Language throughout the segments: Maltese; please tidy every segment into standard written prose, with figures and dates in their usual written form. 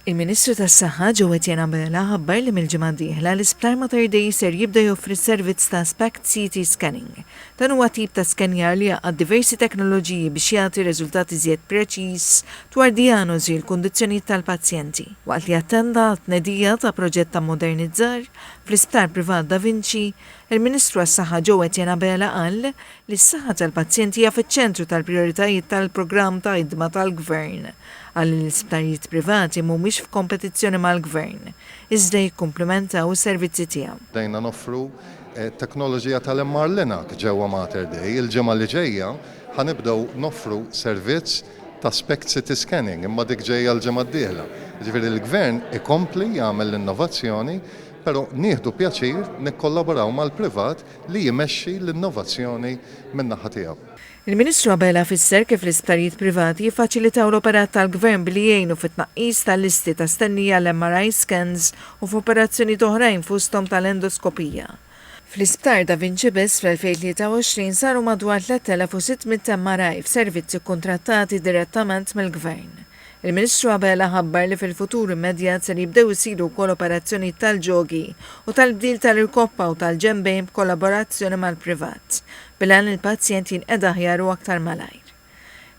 Il-Ministru tas-Saħħa Joe Etienne Ambela ħabbar li mill-ġimgħa d-dieħla l-Isptar Mater Dei ser jibda joffri s-servizz ta' SPECT CT scanning. Dan huwa tip ta' skanjar li jaqgħad diversi teknoloġiji biex jagħti riżultati żjed preċiż dwar diagnosi l-kundizzjonijiet tal-pazjenti. Waqt li attenda t-tnedija ta' proġett ta' modernizzar fl-Isptar Privat Da Vinci, il-Ministru għas-Saħħa Joe Etienne Ambela qal li s-saħħa tal-pazjenti hija fiċ-ċentru tal-prijoritajiet tal-programm ta' ħidma tal-Gvern għal l-isptarijiet privati mhumiex f'kompetizzjoni mal-Gvern, iżda jikkumplementaw is-servizzi tiegħu. Dejna noffru teknoloġija tal-MR-Linac ġewwa Mater Dei, il-ġimgħa li ġejja ħanibdew noffru servizz ta' SPECT CT scanning imma dik ġejja l-ġimgħa d-dieħla. Ġifieri l-Gvern ikompli jagħmel l-innovazzjoni, però nieħdu pjaċir nikkollaboraw mal-privat li jmexxi l-innovazzjoni min-naħa tiegħu. Il-Ministru Ambela fisser kif l-isptarijiet privati jiffaċilitaw l-operat tal-Gvern billi jgħinu fit-tnaqqis tal-listi ta' stennija l-MRI scans u f'operazzjoni oħrajn fosthom tal-endoskopija. Fl-Isptar Da Vinci biss fl-2023 saru madwar 3600 MRI f'servizzi kontrattati direttament mill-Gvern. Il-Ministru Ambela ħabbar li fil-futur immedjat ser jibdew isiru wkoll operazzjoni tal-ġogi u tal-bdil tal-irkoppa u tal-ġembejn b'kollaborazzjoni mal-privat, bilan il-pazjent jinqed aħjar u aktar malajr.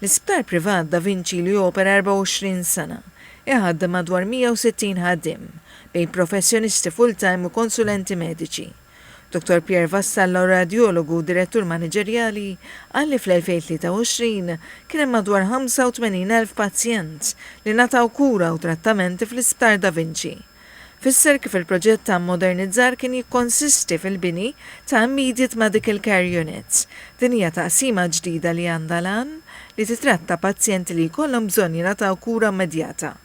L-Isptar Privat Da Vinci li opera 24 sena iħaddem madwar 160 ħaddiem bejn professjonisti full-time u konsulenti mediċi. Dr. Pierre Vassallo, radiologu u direttur maniġerjali, qal li fl-2023 kien hemm madwar 85,000 pazjent li nataw kura u trattamenti fl-Isptar Da Vinci. Fisser kif il-proġett ta' modernizzar kien jikkonsisti fil-bini ta' Immediate Medical Care Units. Din hija taqsima ġdida li għandha lan li titratta pazjenti li jkollhom bżonn jingħataw kura immedjata.